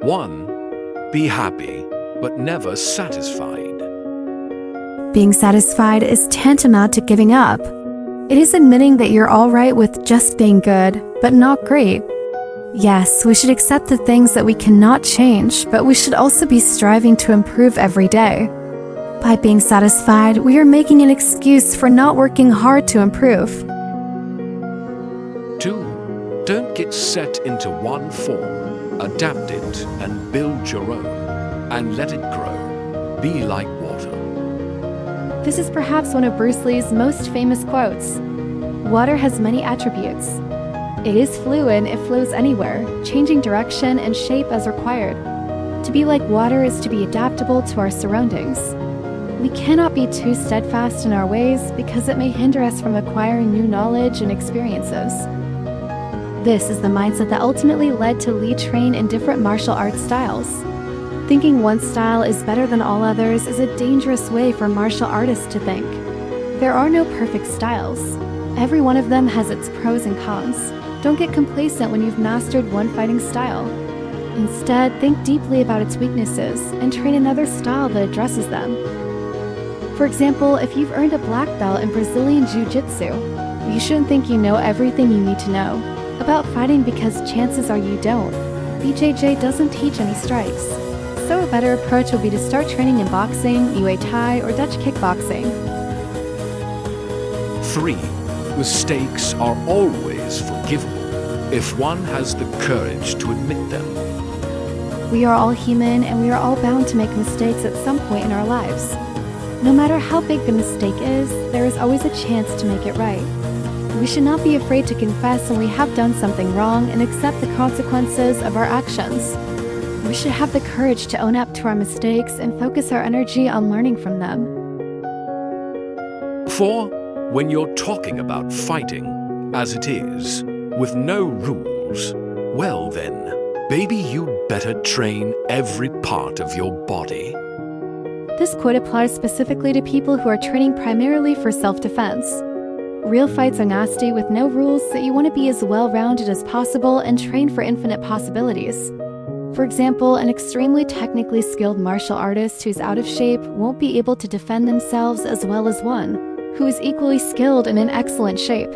1. Be happy, but never satisfied. Being satisfied is tantamount to giving up. It is admitting that you're all right with just being good, but not great. Yes, we should accept the things that we cannot change, but we should also be striving to improve every day. By being satisfied, we are making an excuse for not working hard to improve. 2. Don't get set into one form. Adapt it and build your own, and let it grow. Be like water. This is perhaps one of Bruce Lee's most famous quotes. Water has many attributes. It is fluid, it flows anywhere, changing direction and shape as required. To be like water is to be adaptable to our surroundings. We cannot be too steadfast in our ways because it may hinder us from acquiring new knowledge and experiences. This is the mindset that ultimately led to Lee train in different martial arts styles. Thinking one style is better than all others is a dangerous way for martial artists to think. There are no perfect styles. Every one of them has its pros and cons. Don't get complacent when you've mastered one fighting style. Instead, think deeply about its weaknesses and train another style that addresses them. For example, if you've earned a black belt in Brazilian Jiu-Jitsu, you shouldn't think you know everything you need to know about fighting because chances are you don't. BJJ doesn't teach any strikes. So a better approach would be to start training in boxing, Muay Thai, or Dutch kickboxing. 3. Mistakes are always forgivable if one has the courage to admit them. We are all human and we are all bound to make mistakes at some point in our lives. No matter how big the mistake is, there is always a chance to make it right. We should not be afraid to confess when we have done something wrong and accept the consequences of our actions. We should have the courage to own up to our mistakes and focus our energy on learning from them. 4. When you're talking about fighting, as it is, with no rules, well then, baby, you'd better train every part of your body. This quote applies specifically to people who are training primarily for self-defense. Real fights are nasty with no rules, so you want to be as well-rounded as possible and train for infinite possibilities. For example, an extremely technically skilled martial artist who's out of shape won't be able to defend themselves as well as one who is equally skilled and in excellent shape.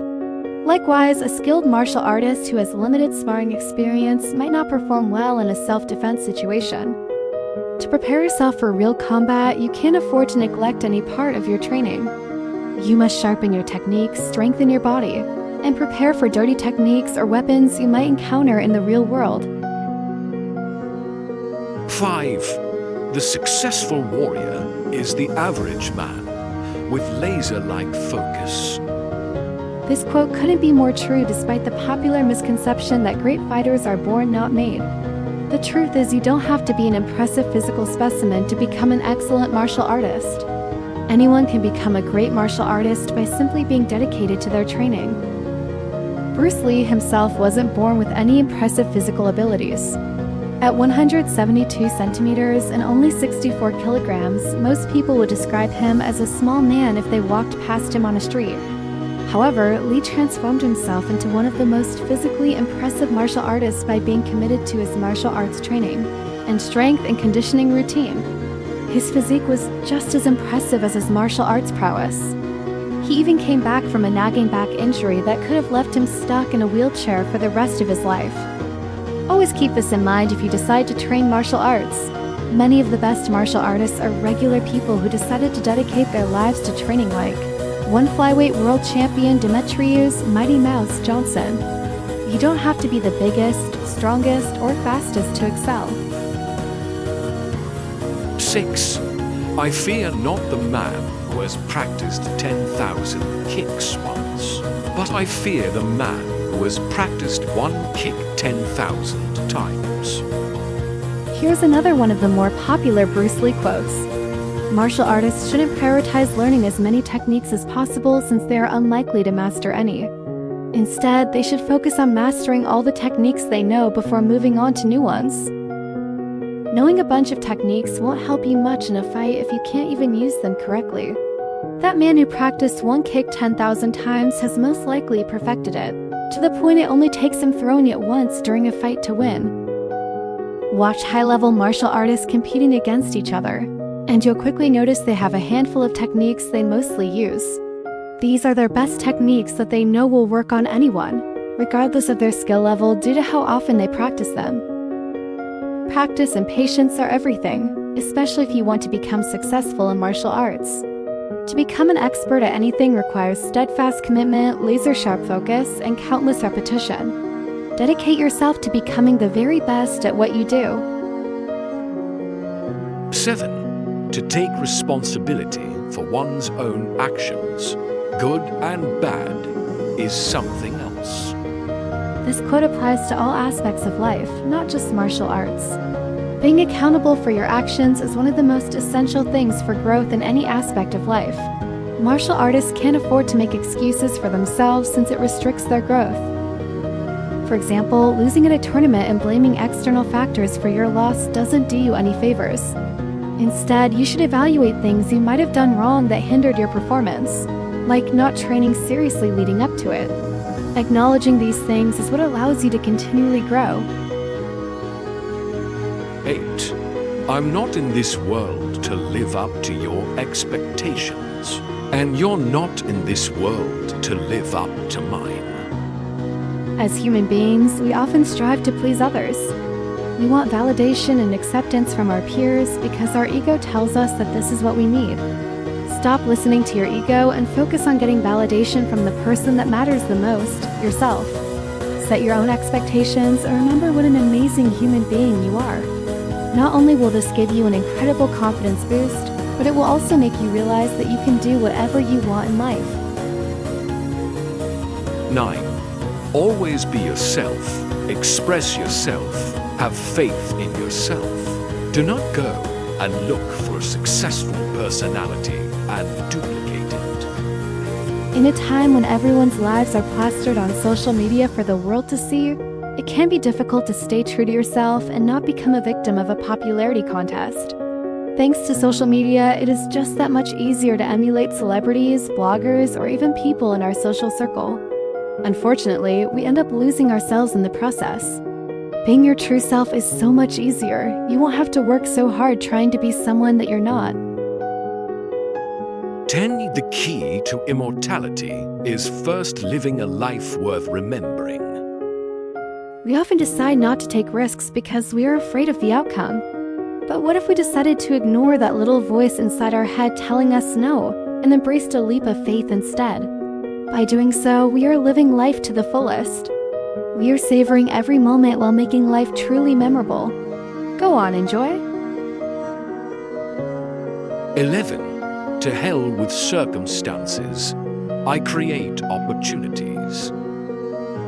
Likewise, a skilled martial artist who has limited sparring experience might not perform well in a self-defense situation. To prepare yourself for real combat, you can't afford to neglect any part of your training. You must sharpen your techniques, strengthen your body, and prepare for dirty techniques or weapons you might encounter in the real world. 5. The successful warrior is the average man with laser-like focus. This quote couldn't be more true despite the popular misconception that great fighters are born, not made. The truth is you don't have to be an impressive physical specimen to become an excellent martial artist. Anyone can become a great martial artist by simply being dedicated to their training. Bruce Lee himself wasn't born with any impressive physical abilities. At 172 centimeters and only 64 kilograms, most people would describe him as a small man if they walked past him on a street. However, Lee transformed himself into one of the most physically impressive martial artists by being committed to his martial arts training and strength and conditioning routine. His physique was just as impressive as his martial arts prowess. He even came back from a nagging back injury that could have left him stuck in a wheelchair for the rest of his life. Always keep this in mind if you decide to train martial arts. Many of the best martial artists are regular people who decided to dedicate their lives to training, like one flyweight world champion Demetrius Mighty Mouse Johnson. You don't have to be the biggest, strongest, or fastest to excel. 6. I fear not the man who has practiced 10,000 kicks once, but I fear the man who has practiced one kick 10,000 times. Here's another one of the more popular Bruce Lee quotes. Martial artists shouldn't prioritize learning as many techniques as possible since they are unlikely to master any. Instead, they should focus on mastering all the techniques they know before moving on to new ones. Knowing a bunch of techniques won't help you much in a fight if you can't even use them correctly. That man who practiced one kick 10,000 times has most likely perfected it, to the point it only takes him throwing it once during a fight to win. Watch high-level martial artists competing against each other, and you'll quickly notice they have a handful of techniques they mostly use. These are their best techniques that they know will work on anyone, regardless of their skill level due to how often they practice them. Practice and patience are everything, especially if you want to become successful in martial arts. To become an expert at anything requires steadfast commitment, laser-sharp focus, and countless repetition. Dedicate yourself to becoming the very best at what you do. 7. To take responsibility for one's own actions, good and bad, is something else. This quote applies to all aspects of life, not just martial arts. Being accountable for your actions is one of the most essential things for growth in any aspect of life. Martial artists can't afford to make excuses for themselves since it restricts their growth. For example, losing at a tournament and blaming external factors for your loss doesn't do you any favors. Instead, you should evaluate things you might have done wrong that hindered your performance, like not training seriously leading up to it. Acknowledging these things is what allows you to continually grow. 8. I'm not in this world to live up to your expectations, and you're not in this world to live up to mine. As human beings, we often strive to please others. We want validation and acceptance from our peers because our ego tells us that this is what we need. Stop listening to your ego and focus on getting validation from the person that matters the most, yourself. Set your own expectations and remember what an amazing human being you are. Not only will this give you an incredible confidence boost, but it will also make you realize that you can do whatever you want in life. 9. Always be yourself, express yourself, have faith in yourself. Do not go and look for a successful personality and duplicate it. In a time when everyone's lives are plastered on social media for the world to see, it can be difficult to stay true to yourself and not become a victim of a popularity contest. Thanks to social media, it is just that much easier to emulate celebrities, bloggers, or even people in our social circle. Unfortunately, we end up losing ourselves in the process. Being your true self is so much easier. You won't have to work so hard trying to be someone that you're not. 10. The key to immortality is first living a life worth remembering. We often decide not to take risks because we are afraid of the outcome. But what if we decided to ignore that little voice inside our head telling us no and embraced a leap of faith instead? By doing so, we are living life to the fullest. We are savoring every moment while making life truly memorable. Go on, enjoy. 11. To hell with circumstances. I create opportunities.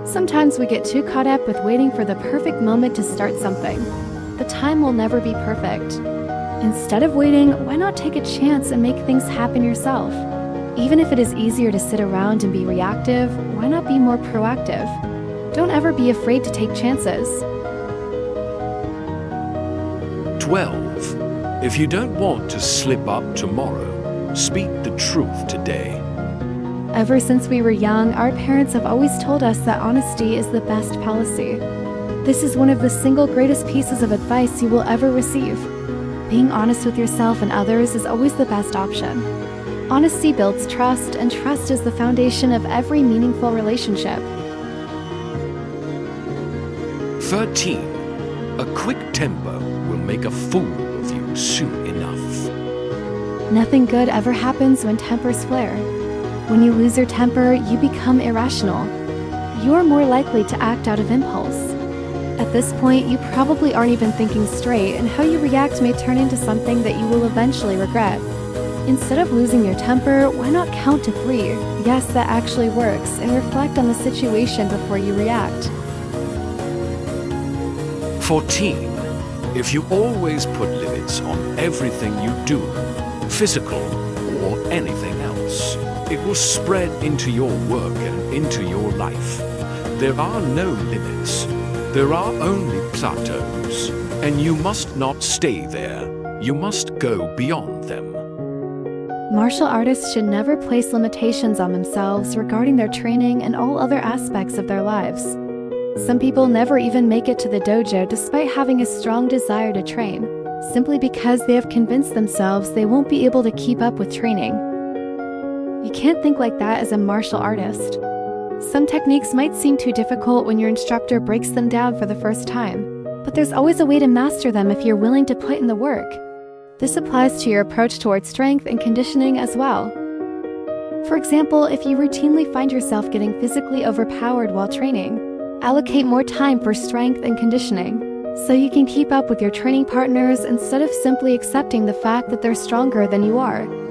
Sometimes we get too caught up with waiting for the perfect moment to start something. The time will never be perfect. Instead of waiting, why not take a chance and make things happen yourself? Even if it is easier to sit around and be reactive, why not be more proactive? Don't ever be afraid to take chances. 12. If you don't want to slip up tomorrow, speak the truth today. Ever since we were young, our parents have always told us that honesty is the best policy. This is one of the single greatest pieces of advice you will ever receive. Being honest with yourself and others is always the best option. Honesty builds trust, and trust is the foundation of every meaningful relationship. 13. A quick temper will make a fool of you soon enough. Nothing good ever happens when tempers flare. When you lose your temper, you become irrational. You're more likely to act out of impulse. At this point, you probably aren't even thinking straight, and how you react may turn into something that you will eventually regret. Instead of losing your temper, why not count to 3? Yes, that actually works, and reflect on the situation before you react. 14. If you always put limits on everything you do, physical or anything else, it will spread into your work and into your life. There are no limits. There are only plateaus, and you must not stay there. You must go beyond them. Martial artists should never place limitations on themselves regarding their training and all other aspects of their lives. Some people never even make it to the dojo despite having a strong desire to train, simply because they have convinced themselves they won't be able to keep up with training. You can't think like that as a martial artist. Some techniques might seem too difficult when your instructor breaks them down for the first time, but there's always a way to master them if you're willing to put in the work. This applies to your approach towards strength and conditioning as well. For example, if you routinely find yourself getting physically overpowered while training, allocate more time for strength and conditioning, so you can keep up with your training partners instead of simply accepting the fact that they're stronger than you are.